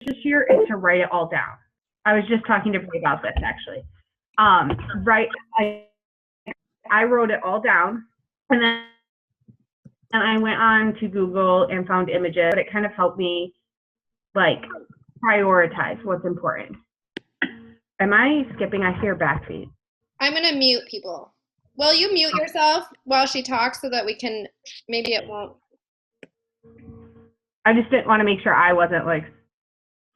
this year is to write it all down. I was just talking to Brie about this actually. I wrote it all down, and then I went on to Google and found images, but it kind of helped me like prioritize what's important. Am I skipping? I hear backfeed. I'm gonna mute people. Will you mute yourself while she talks so that we can, maybe it won't. I just didn't want to make sure I wasn't like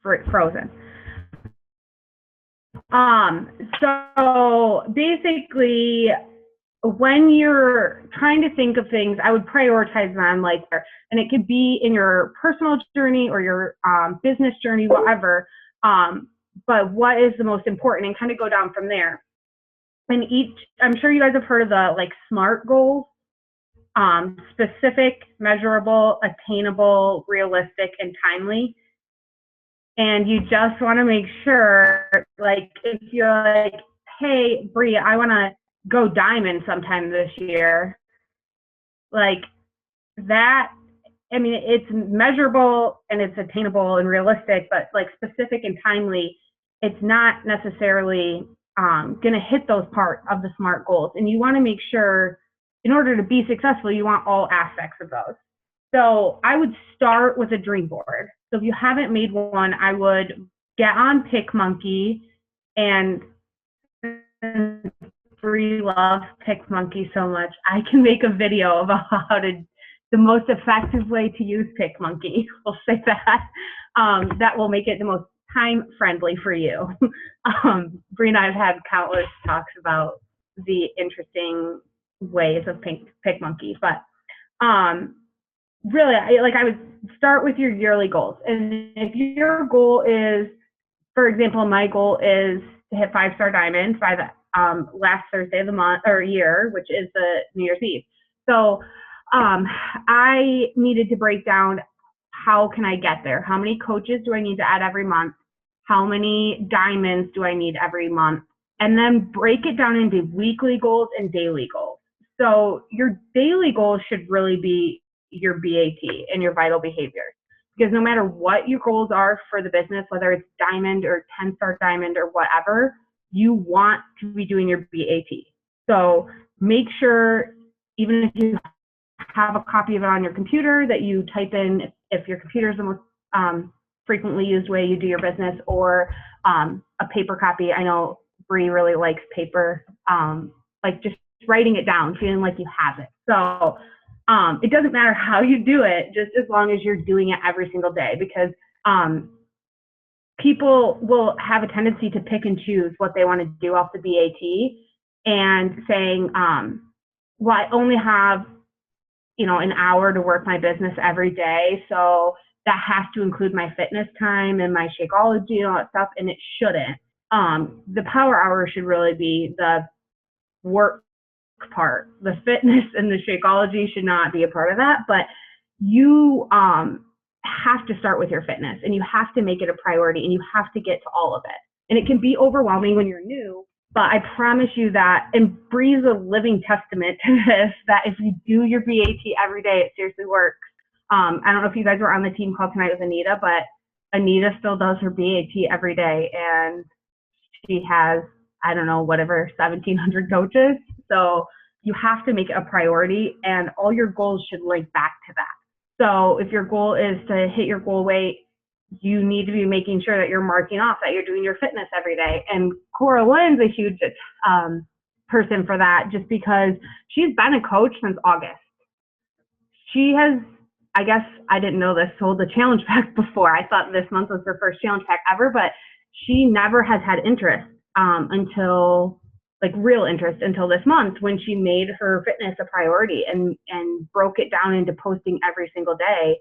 frozen. So basically, when you're trying to think of things, I would prioritize them like, and it could be in your personal journey or your business journey, whatever. But what is the most important, and kind of go down from there. And I'm sure you guys have heard of the like SMART goals: specific, measurable, attainable, realistic, and timely. And you just want to make sure, like, if you're like, hey, Brie, I want to go diamond sometime this year, like that, I mean, it's measurable and it's attainable and realistic, but like specific and timely, it's not necessarily going to hit those parts of the SMART goals. And you want to make sure, in order to be successful, you want all aspects of those. So I would start with a dream board. So if you haven't made one, I would get on PicMonkey, and Brie loves PicMonkey so much, I can make a video about the most effective way to use PicMonkey. We'll say that. That will make it the most time friendly for you. Brie and I have had countless talks about the interesting ways of PicMonkey, but really, I would start with your yearly goals. And if your goal is, for example, my goal is to hit 5-star diamonds by the last Thursday of the month or year, which is the New Year's Eve. So I needed to break down, how can I get there? How many coaches do I need to add every month? How many diamonds do I need every month? And then break it down into weekly goals and daily goals. So your daily goals should really be your BAT and your vital behaviors, because no matter what your goals are for the business, whether it's diamond or 10-star diamond or whatever, you want to be doing your BAT. So make sure, even if you have a copy of it on your computer, that you type in, if your computer is the most frequently used way you do your business, or a paper copy. I know Brie really likes paper, like just writing it down, feeling like you have it. So it doesn't matter how you do it, just as long as you're doing it every single day, because people will have a tendency to pick and choose what they want to do off the BAT, and saying, well, I only have, an hour to work my business every day, so that has to include my fitness time and my Shakeology and all that stuff, and it shouldn't. The power hour should really be the work part. The fitness and the Shakeology should not be a part of that, but you have to start with your fitness, and you have to make it a priority, and you have to get to all of it. And it can be overwhelming when you're new, but I promise you that, and Brie's a living testament to this, that if you do your BAT every day, it seriously works. I don't know if you guys were on the team call tonight with Anita, but Anita still does her BAT every day, and she has, I don't know, whatever, 1,700 coaches. So you have to make it a priority, and all your goals should link back to that. So if your goal is to hit your goal weight, you need to be making sure that you're marking off that you're doing your fitness every day. And Cora Lynn's a huge person for that, just because she's been a coach since August. She has, I guess I didn't know this, sold the challenge pack before. I thought this month was her first challenge pack ever, but she never has had interest until, like real interest, until this month, when she made her fitness a priority and broke it down into posting every single day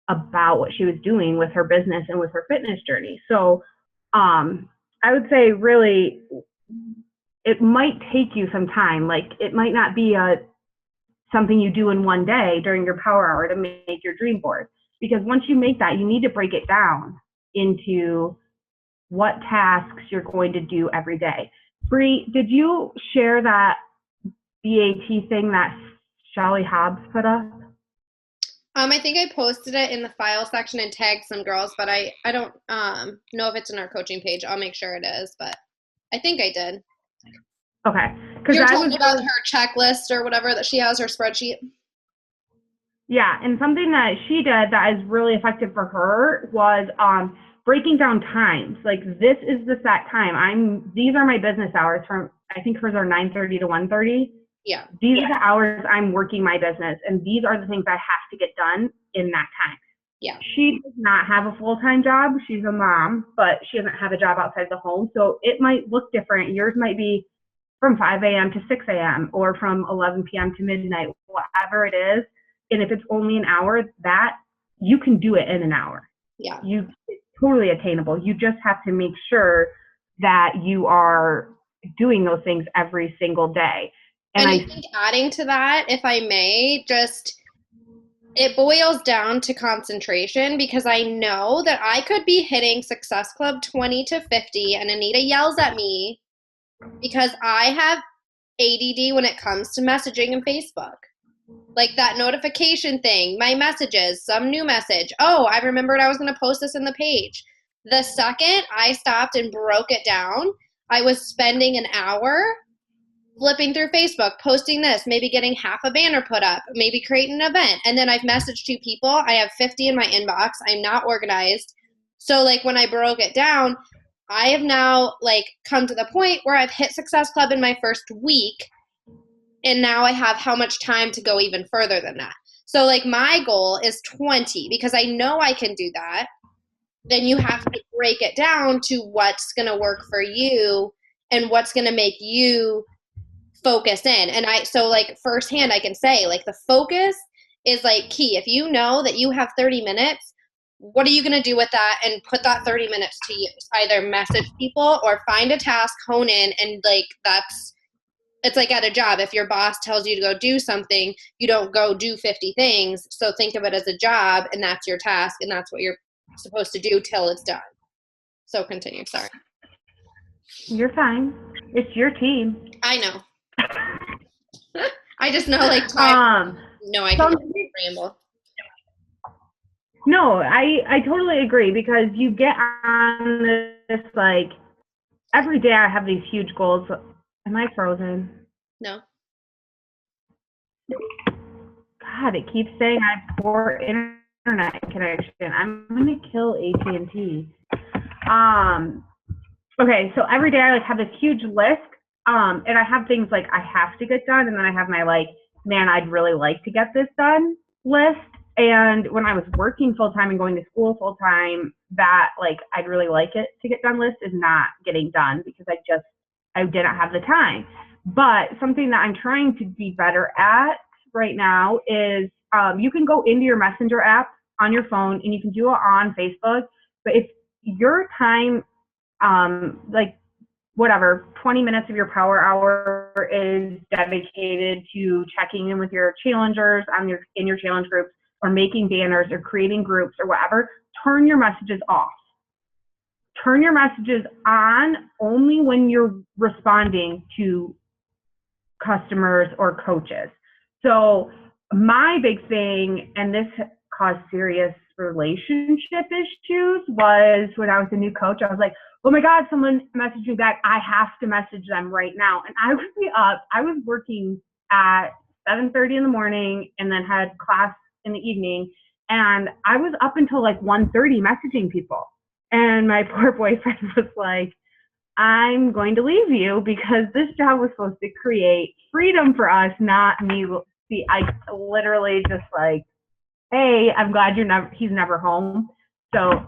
about what she was doing with her business and with her fitness journey. So I would say really, it might take you some time. Like it might not be something you do in one day during your power hour to make your dream board, because once you make that, you need to break it down into what tasks you're going to do every day. Brie, did you share that BAT thing that Shelly Hobbs put up? I think I posted it in the file section and tagged some girls, but I don't know if it's in our coaching page. I'll make sure it is, but I think I did. Okay. Because You're I was talking about her checklist or whatever that she has, her spreadsheet. Yeah, and something that she did that is really effective for her was breaking down times. Like, this is the set time. These are my business hours from, I think hers are 9:30 to 1:30. Yeah. These are the hours I'm working my business, and these are the things I have to get done in that time. Yeah. She does not have a full-time job. She's a mom, but she doesn't have a job outside the home. So it might look different. Yours might be from 5 a.m. to 6 a.m. or from 11 p.m. to midnight, whatever it is. And if it's only an hour, that you can do it in an hour. Yeah. It's totally attainable. You just have to make sure that you are doing those things every single day. And I think adding to that, if I may, just it boils down to concentration, because I know that I could be hitting Success Club 20 to 50 and Anita yells at me because I have ADD when it comes to messaging in Facebook. Like that notification thing, my messages, some new message. Oh, I remembered I was going to post this in the page. The second I stopped and broke it down, I was spending an hour flipping through Facebook, posting this, maybe getting half a banner put up, maybe creating an event. And then I've messaged 2 people. I have 50 in my inbox. I'm not organized. So like when I broke it down, I have now like come to the point where I've hit Success Club in my first week. And now I have how much time to go even further than that. So like my goal is 20 because I know I can do that. Then you have to break it down to what's going to work for you and what's going to make you focus in. And so like firsthand, I can say like the focus is like key. If you know that you have 30 minutes, what are you going to do with that and put that 30 minutes to use? Either message people or find a task, hone in, and like it's like at a job. If your boss tells you to go do something, you don't go do 50 things. So think of it as a job, and that's your task, and that's what you're supposed to do till it's done. So continue. Sorry. You're fine. It's your team. I know. I just know like time. No, I can ramble. No, I totally agree, because you get on this like every day I have these huge goals. Am I frozen? No. God, it keeps saying I have poor internet connection. I'm gonna kill AT&T. Okay, so every day I like have this huge list, and I have things like I have to get done, and then I have my like, man, I'd really like to get this done list. And when I was working full time and going to school full time, that like I'd really like it to get done list is not getting done because I didn't have the time. But something that I'm trying to be better at right now is you can go into your Messenger app on your phone and you can do it on Facebook. But if your time, like whatever, 20 minutes of your power hour is dedicated to checking in with your challengers in your challenge groups, or making banners or creating groups or whatever, turn your messages off. Turn your messages on only when you're responding to customers or coaches. So my big thing, and this caused serious relationship issues, was when I was a new coach, I was like, oh my God, someone messaged me back. I have to message them right now. And I would be up. I was working at 7:30 in the morning and then had class in the evening. And I was up until like 1:30 messaging people. And my poor boyfriend was like, I'm going to leave you because this job was supposed to create freedom for us, not me. See, I literally just like, hey, I'm glad he's never home. So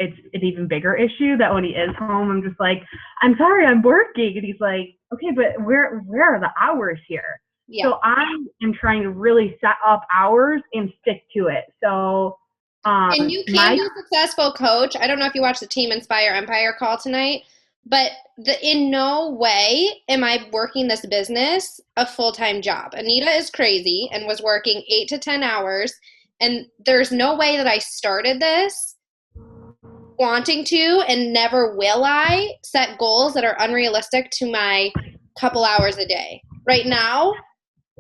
it's an even bigger issue that when he is home, I'm just like, I'm sorry, I'm working. And he's like, okay, but where are the hours here? Yeah. So I am trying to really set up hours and stick to it. So and you can be a successful coach. I don't know if you watched the Team Inspire Empire call tonight, but in no way am I working this business a full-time job. Anita is crazy and was working 8 to 10 hours. And there's no way that I started this wanting to, and never will I set goals that are unrealistic to my couple hours a day. Right now,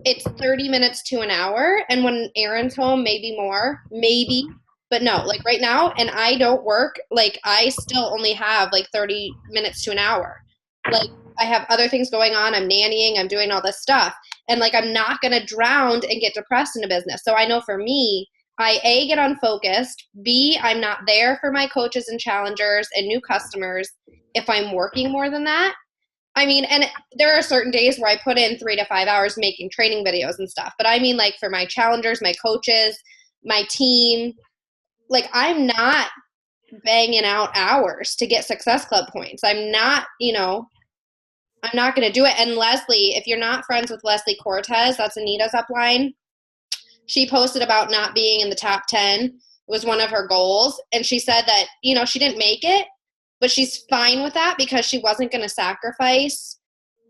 it's 30 minutes to an hour. And when Aaron's home, maybe more, maybe, but no, like right now, and I don't work, like I still only have like 30 minutes to an hour. Like I have other things going on. I'm nannying, I'm doing all this stuff. And like I'm not going to drown and get depressed in a business. So I know for me, I A, get unfocused. B, I'm not there for my coaches and challengers and new customers if I'm working more than that. I mean, and there are certain days where I put in 3 to 5 hours making training videos and stuff. But I mean, like for my challengers, my coaches, my team, like I'm not banging out hours to get Success Club points. I'm not, I'm not going to do it. And Leslie, if you're not friends with Leslie Cortez, that's Anita's upline. She posted about not being in the top 10. It was one of her goals. And she said that, she didn't make it, but she's fine with that because she wasn't going to sacrifice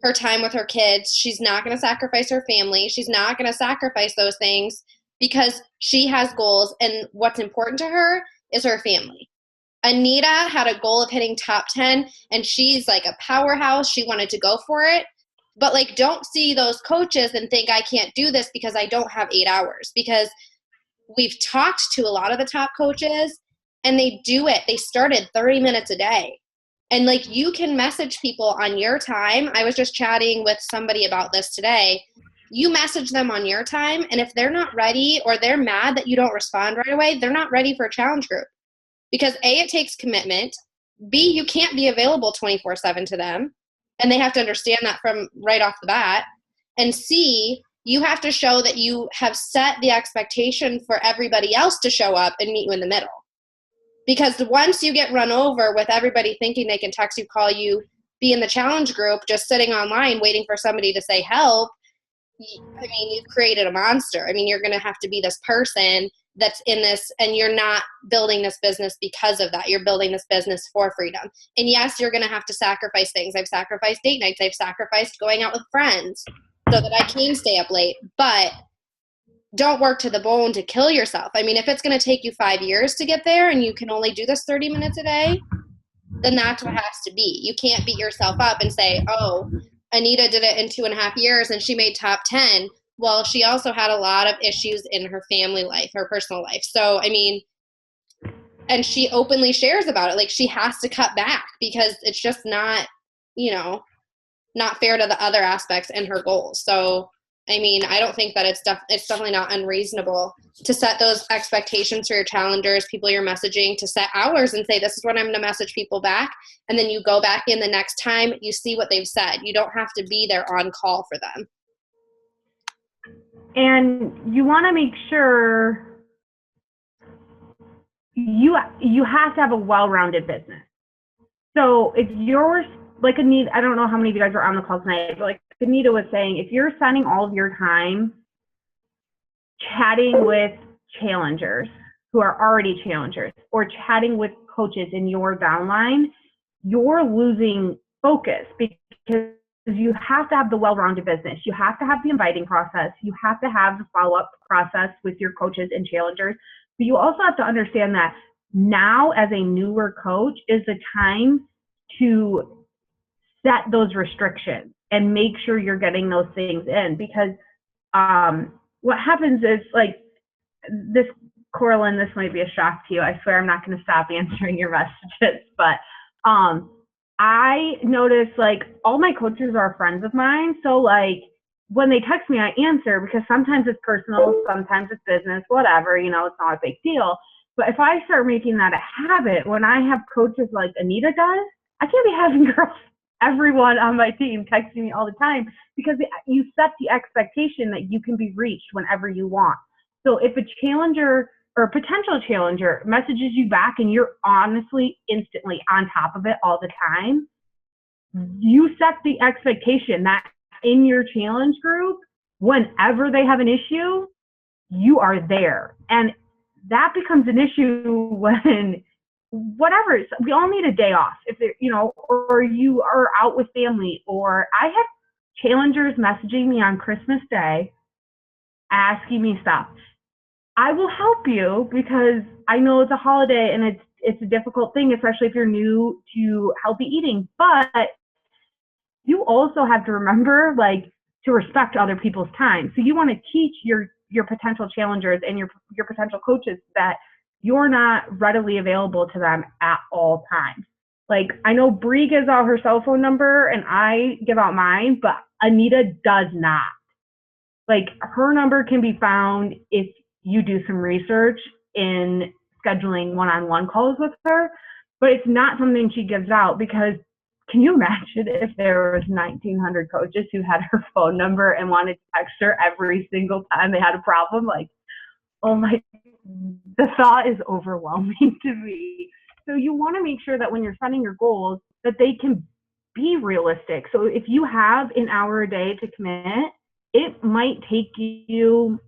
her time with her kids. She's not going to sacrifice her family. She's not going to sacrifice those things because she has goals. And what's important to her is her family. Anita had a goal of hitting top 10 and she's like a powerhouse. She wanted to go for it. But like, don't see those coaches and think I can't do this because I don't have 8 hours, because we've talked to a lot of the top coaches and they do it. They started 30 minutes a day. And like, you can message people on your time. I was just chatting with somebody about this today. You message them on your time. And if they're not ready or they're mad that you don't respond right away, they're not ready for a challenge group. Because A, it takes commitment. B, you can't be available 24/7 to them. And they have to understand that from right off the bat. And C, you have to show that you have set the expectation for everybody else to show up and meet you in the middle. Because once you get run over with everybody thinking they can text you, call you, be in the challenge group, just sitting online waiting for somebody to say help, I mean, you've created a monster. I mean, you're going to have to be this person that's in this, and you're not building this business because of that. You're building this business for freedom. And yes, you're going to have to sacrifice things. I've sacrificed date nights. I've sacrificed going out with friends so that I can stay up late. But don't work to the bone to kill yourself. I mean, if it's going to take you 5 years to get there and you can only do this 30 minutes a day, then that's what has to be. You can't beat yourself up and say, oh, Anita did it in 2.5 years and she made top 10. Well, she also had a lot of issues in her family life, her personal life. So, I mean, and she openly shares about it. Like, she has to cut back because it's just not, not fair to the other aspects in her goals. So, I mean, I don't think that it's definitely not unreasonable to set those expectations for your challengers, people you're messaging, to set hours and say, this is when I'm going to message people back. And then you go back in the next time, you see what they've said. You don't have to be there on call for them. And you want to make sure you have to have a well-rounded business. So if you're like Anita, I don't know how many of you guys are on the call tonight, but like Anita was saying, if you're spending all of your time chatting with challengers who are already challengers or chatting with coaches in your downline, you're losing focus because you have to have the well-rounded business. You have to have the inviting process. You have to have the follow-up process with your coaches and challengers. But you also have to understand that now, as a newer coach, is the time to set those restrictions and make sure you're getting those things in. Because what happens is, like, this, Corlin, this might be a shock to you. I swear I'm not going to stop answering your messages, but I noticed, like, all my coaches are friends of mine. So, like, when they text me, I answer because sometimes it's personal, sometimes it's business, whatever, it's not a big deal. But if I start making that a habit, when I have coaches like Anita does, I can't be having girls, everyone on my team texting me all the time, because you set the expectation that you can be reached whenever you want. So if a challenger or a potential challenger messages you back and you're honestly instantly on top of it all the time, you set the expectation that in your challenge group, whenever they have an issue, you are there. And that becomes an issue when whatever, we all need a day off, if or you are out with family. Or I have challengers messaging me on Christmas Day asking me stuff. I will help you because I know it's a holiday and it's a difficult thing, especially if you're new to healthy eating. But you also have to remember, like, to respect other people's time. So you want to teach your potential challengers and your potential coaches that you're not readily available to them at all times. Like, I know Bree gives out her cell phone number and I give out mine, but Anita does not. Like, her number can be found if you do some research in scheduling one-on-one calls with her, but it's not something she gives out, because can you imagine if there was 1,900 coaches who had her phone number and wanted to text her every single time they had a problem? Like, oh my, the thought is overwhelming to me. So you want to make sure that when you're setting your goals, that they can be realistic. So if you have an hour a day to commit, it might take you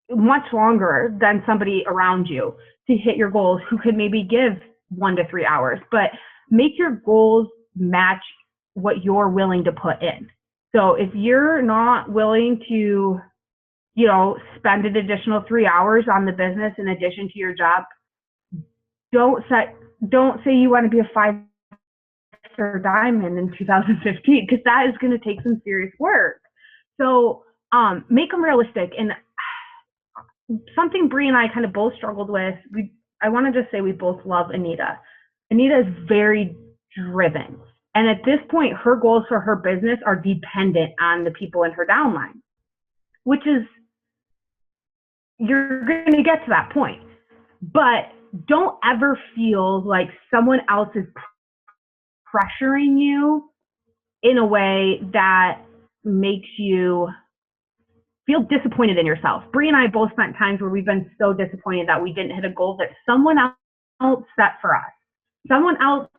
much longer than somebody around you to hit your goals who could maybe give 1 to 3 hours, but make your goals match what you're willing to put in. So if you're not willing to, spend an additional 3 hours on the business in addition to your job, don't say you want to be a 5-star diamond in 2015, because that is going to take some serious work. So make them realistic. And something Bree and I kind of both struggled with, I want to just say we both love Anita. Anita is very driven. And at this point, her goals for her business are dependent on the people in her downline, which is, you're going to get to that point. But don't ever feel like someone else is pressuring you in a way that makes you feel disappointed in yourself. Bree and I both spent times where we've been so disappointed that we didn't hit a goal that someone else set for us. Someone else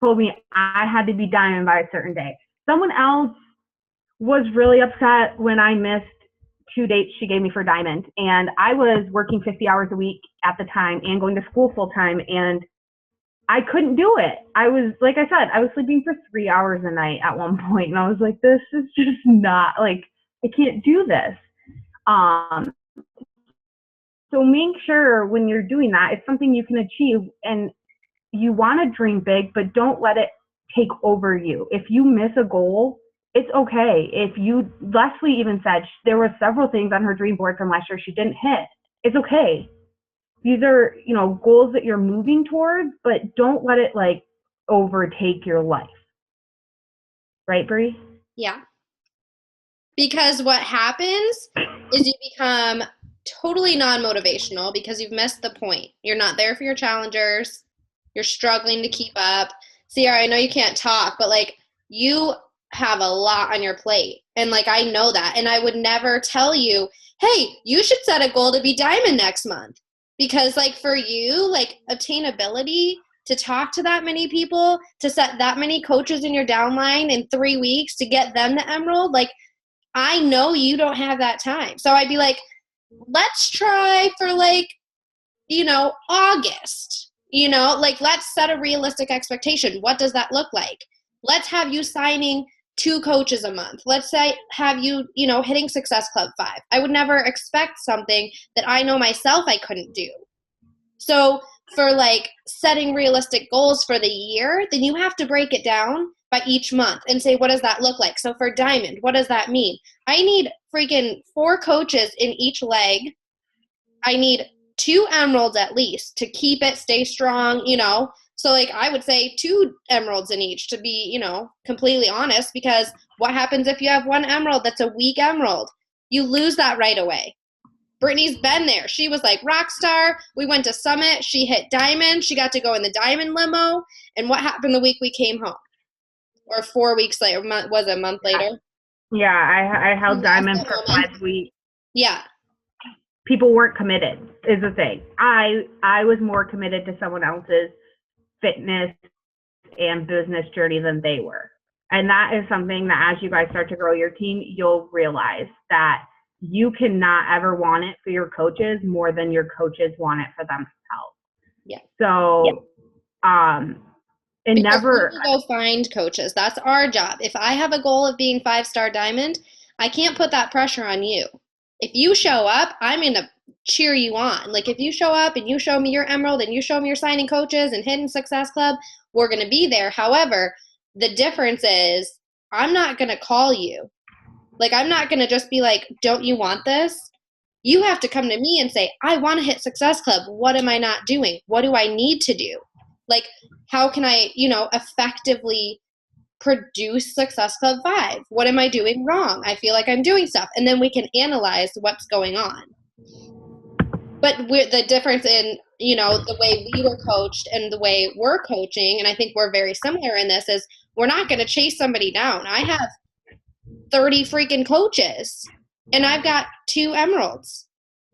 told me I had to be diamond by a certain day. Someone else was really upset when I missed 2 dates she gave me for diamond. And I was working 50 hours a week at the time and going to school full time, and I couldn't do it. I was, like I said, I was sleeping for 3 hours a night at one point, and I was like, this is just not, like, I can't do this. So make sure when you're doing that, it's something you can achieve, and you want to dream big, but don't let it take over you. If you miss a goal, it's okay. Leslie even said there were several things on her dream board from last year she didn't hit. It's okay. These are, goals that you're moving towards, but don't let it like overtake your life. Right, Bree? Yeah. Because what happens is you become totally non-motivational because you've missed the point. You're not there for your challengers. You're struggling to keep up. Sierra, I know you can't talk, but like, you have a lot on your plate. And like, I know that. And I would never tell you, hey, you should set a goal to be diamond next month. Because like for you, like attainability, to talk to that many people, to set that many coaches in your downline in 3 weeks to get them to emerald, like I know you don't have that time. So I'd be like, let's try for like, August, like let's set a realistic expectation. What does that look like? Let's have you signing 2 coaches a month. Let's say have you, hitting Success Club 5. I would never expect something that I know myself I couldn't do. So for like setting realistic goals for the year, then you have to break it down by each month and say, what does that look like? So for diamond, what does that mean? I need freaking 4 coaches in each leg. I need 2 emeralds at least to keep it, stay strong, So like I would say 2 emeralds in each to be, completely honest, because what happens if you have 1 emerald that's a weak emerald? You lose that right away. Brittany's been there. She was like rock star. We went to Summit. She hit diamond. She got to go in the diamond limo. And what happened the week we came home? Or 4 weeks later? Was it a month later? Yeah, I held diamond for 5 weeks. Yeah. People weren't committed is the thing. I was more committed to someone else's fitness and business journey than they were. And that is something that as you guys start to grow your team, you'll realize that you cannot ever want it for your coaches more than your coaches want it for themselves. Yeah. So, and because never go find coaches. That's our job. If I have a goal of being 5-star diamond, I can't put that pressure on you. If you show up, I'm going to cheer you on. Like if you show up and you show me your emerald and you show me your signing coaches and hidden Success Club, we're going to be there. However, the difference is I'm not going to call you. Like, I'm not going to just be like, don't you want this? You have to come to me and say, I want to hit Success Club. What am I not doing? What do I need to do? Like, how can I, effectively produce Success Club 5? What am I doing wrong? I feel like I'm doing stuff. And then we can analyze what's going on. But the difference in, the way we were coached and the way we're coaching, and I think we're very similar in this, is we're not going to chase somebody down. I have 30 freaking coaches and I've got 2 emeralds.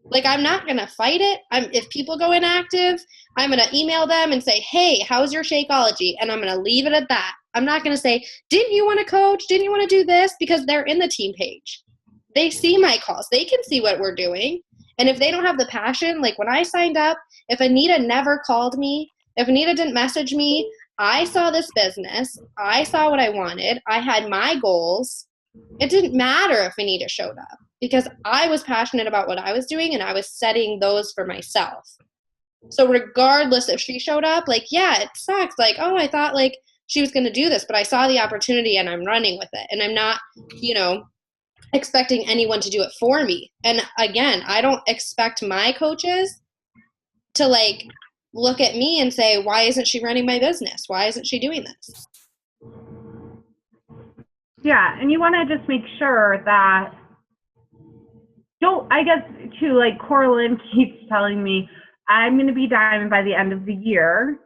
Like, I'm not going to fight it. If people go inactive, I'm going to email them and say, hey, how's your Shakeology? And I'm going to leave it at that. I'm not going to say, didn't you want to coach? Didn't you want to do this? Because they're in the team page. They see my calls. They can see what we're doing. And if they don't have the passion, like when I signed up, if Anita never called me, if Anita didn't message me, I saw this business. I saw what I wanted. I had my goals. It didn't matter if Anita showed up because I was passionate about what I was doing and I was setting those for myself. So regardless if she showed up, like, yeah, it sucks. Like, oh, I thought like she was going to do this, but I saw the opportunity and I'm running with it. And I'm not, expecting anyone to do it for me. And again, I don't expect my coaches to like look at me and say, why isn't she running my business? Why isn't she doing this? Yeah, and you want to just make sure that I guess too, like Corlin keeps telling me, I'm going to be diamond by the end of the year.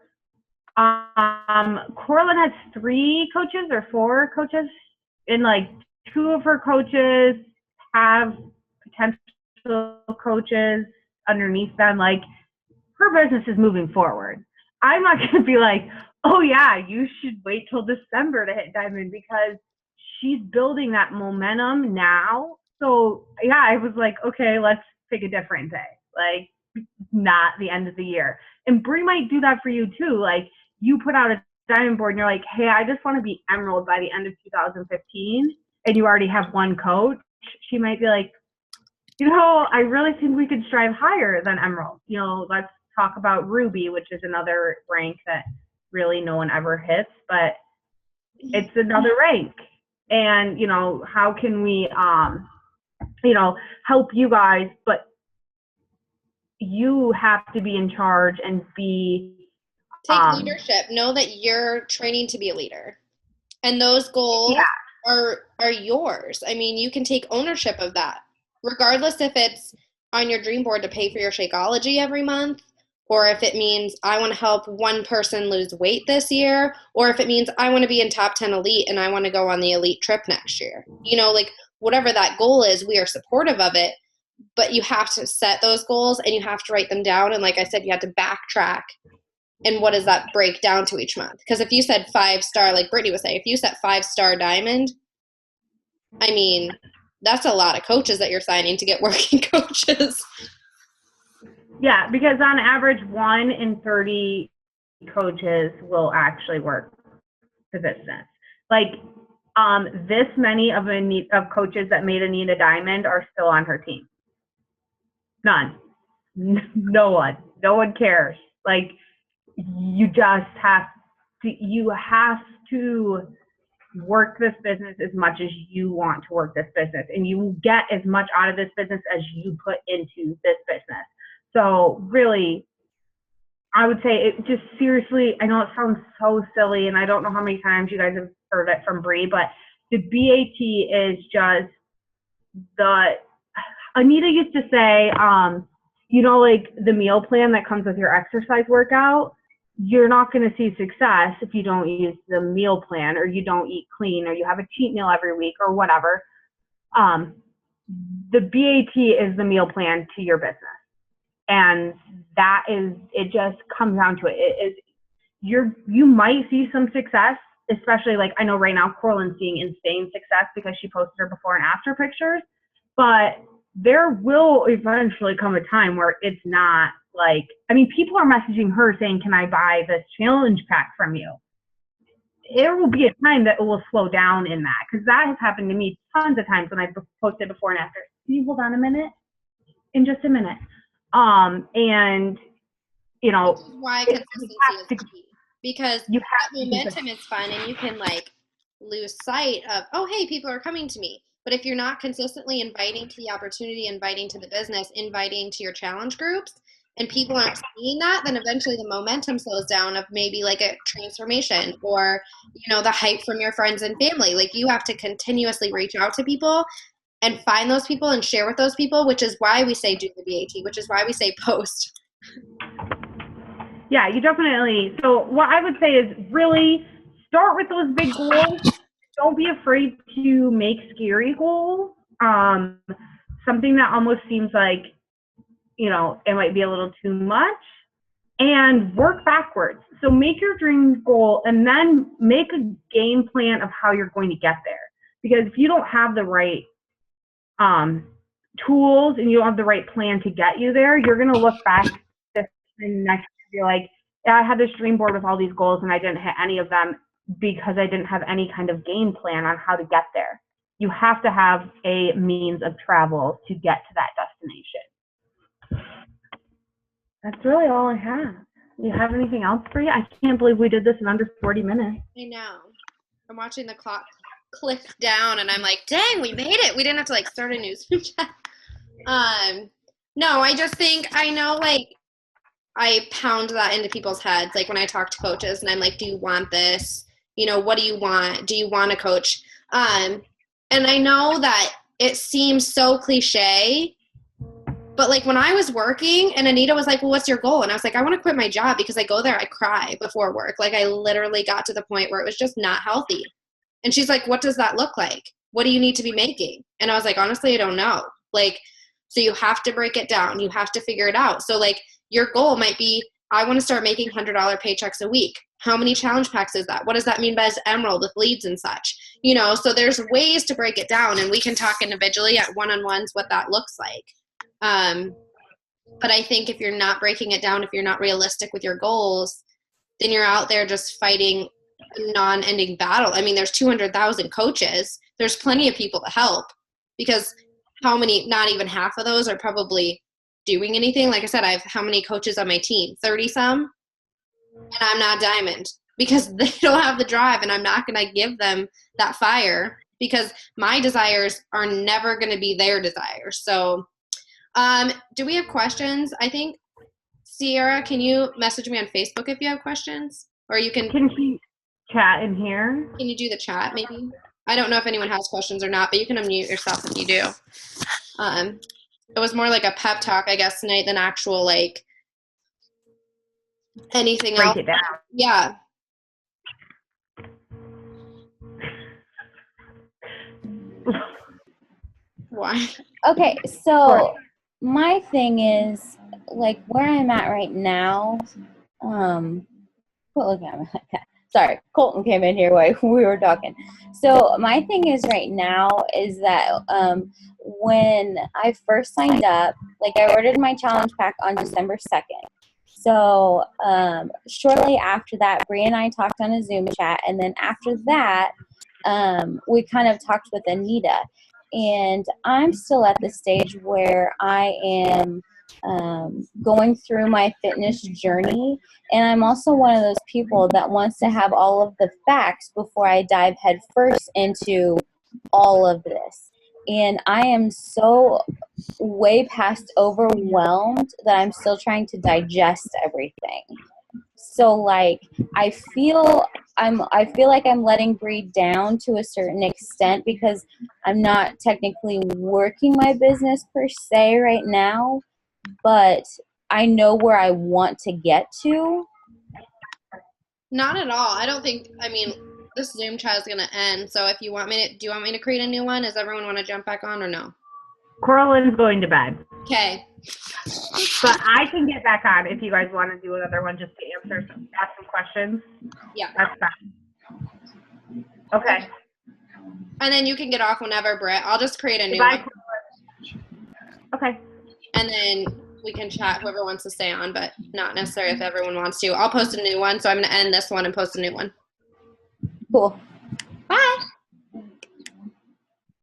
Corlin has 3 coaches or 4 coaches, and like 2 of her coaches have potential coaches underneath them. Like, her business is moving forward. I'm not going to be like, oh yeah, you should wait till December to hit diamond, because she's building that momentum now. So yeah, I was like, okay, let's pick a different day, like not the end of the year. And Brie might do that for you too. Like, you put out a diamond board and you're like, hey, I just want to be emerald by the end of 2015, and you already have 1 coach. She might be like, I really think we could strive higher than emerald. Let's talk about ruby, which is another rank that really no one ever hits, but it's another rank. And how can we help you guys? But you have to be in charge and take leadership. Know that you're training to be a leader, and those goals are yours. I mean, you can take ownership of that, regardless if it's on your dream board to pay for your Shakeology every month, or if it means I want to help 1 person lose weight this year, or if it means I want to be in top 10 elite and I want to go on the elite trip next year. Like whatever that goal is, we are supportive of it, but you have to set those goals and you have to write them down. And like I said, you have to backtrack. And what does that break down to each month? Because if you said 5-star, like Brittany was saying, if you set 5-star diamond, I mean, that's a lot of coaches that you're signing to get working coaches. Yeah, because on average, 1 in 30 coaches will actually work the business. Like, this many of coaches that made Anita diamond are still on her team. None. No one. No one cares. Like, you just have to work this business as much as you want to work this business, and you get as much out of this business as you put into this business. So really, I would say it just seriously, I know it sounds so silly, and I don't know how many times you guys have heard it from Brie, but the BAT is just Anita used to say, like the meal plan that comes with your exercise workout, you're not going to see success if you don't use the meal plan, or you don't eat clean, or you have a cheat meal every week, or whatever. The BAT is the meal plan to your business. And it just comes down to it. You might see some success, especially like I know right now Corlin's seeing insane success because she posted her before and after pictures, but there will eventually come a time where it's not like, I mean, people are messaging her saying, can I buy this challenge pack from you? There will be a time that it will slow down in that, because that has happened to me tons of times when I posted before and after. Can you hold on a minute? In just a minute. And why consistency is key, because that momentum is fun, and you can like lose sight of, oh, hey, people are coming to me. But if you're not consistently inviting to the opportunity, inviting to the business, inviting to your challenge groups, and people aren't seeing that, then eventually the momentum slows down of maybe like a transformation or, the hype from your friends and family. Like you have to continuously reach out to people and find those people and share with those people, which is why we say do the BAT, which is why we say post. Yeah, you definitely. So what I would say is really start with those big goals. Don't be afraid to make scary goals. Something that almost seems like, it might be a little too much, and work backwards. So make your dream goal and then make a game plan of how you're going to get there. Because if you don't have the right tools and you don't have the right plan to get you there, you're going to look back this next year, be like, yeah, I had this dream board with all these goals and I didn't hit any of them because I didn't have any kind of game plan on how to get there. You have to have a means of travel to get to that destination. That's really all I have. Do you have anything else for you? I can't believe we did this in under 40 minutes. I know. I'm watching the clock click down and I'm like, dang, we made it. We didn't have to like start a new Zoom chat. No, I just think I know like I pound that into people's heads. Like when I talk to coaches and I'm like, do you want this? What do you want? Do you want a coach? And I know that it seems so cliche, but like when I was working and Anita was like, well, what's your goal? And I was like, I want to quit my job because I go there, I cry before work. Like I literally got to the point where it was just not healthy. And she's like, what does that look like? What do you need to be making? And I was like, honestly, I don't know. Like, so you have to break it down. You have to figure it out. So like your goal might be, I want to start making $100 paychecks a week. How many challenge packs is that? What does that mean by Emerald with leads and such? So there's ways to break it down and we can talk individually at one-on-ones what that looks like. But I think if you're not breaking it down, if you're not realistic with your goals, then you're out there just fighting a non-ending battle. I mean, there's 200,000 coaches. There's plenty of people to help because how many, not even half of those are probably doing anything. Like I said, I have how many coaches on my team? 30 some? And I'm not diamond because they don't have the drive and I'm not going to give them that fire because my desires are never going to be their desires. So do we have questions? I think, Sierra, can you message me on Facebook if you have questions? Or you can she chat in here? Can you do the chat maybe? I don't know if anyone has questions or not, but you can unmute yourself if you do. It was more like a pep talk, I guess, tonight than actual like anything else. Break it down. Yeah. Why? Okay, so my thing is like where I'm at right now. Look at me like that. Sorry, Colton came in here while we were talking. So my thing is right now is that when I first signed up, like I ordered my challenge pack on December 2nd. So shortly after that, Bree and I talked on a Zoom chat, and then after that, we kind of talked with Anita. And I'm still at the stage where I am going through my fitness journey, and I'm also one of those people that wants to have all of the facts before I dive headfirst into all of this. And I am so way past overwhelmed that I'm still trying to digest everything. So like I feel like I'm letting Bree down to a certain extent because I'm not technically working my business per se right now, but I know where I want to get to. Not at all. I don't think, I mean, this Zoom chat is going to end. So if you want me to, do you want me to create a new one? Does everyone want to jump back on or no? Coralyn's going to bed. Okay. But I can get back on if you guys want to do another one just to ask some questions. Yeah. That's fine. Okay. And then you can get off whenever, Britt. I'll just create a new Goodbye, one. Okay. And then we can chat whoever wants to stay on, but not necessarily if everyone wants to. I'll post a new one, so I'm going to end this one and post a new one. Cool.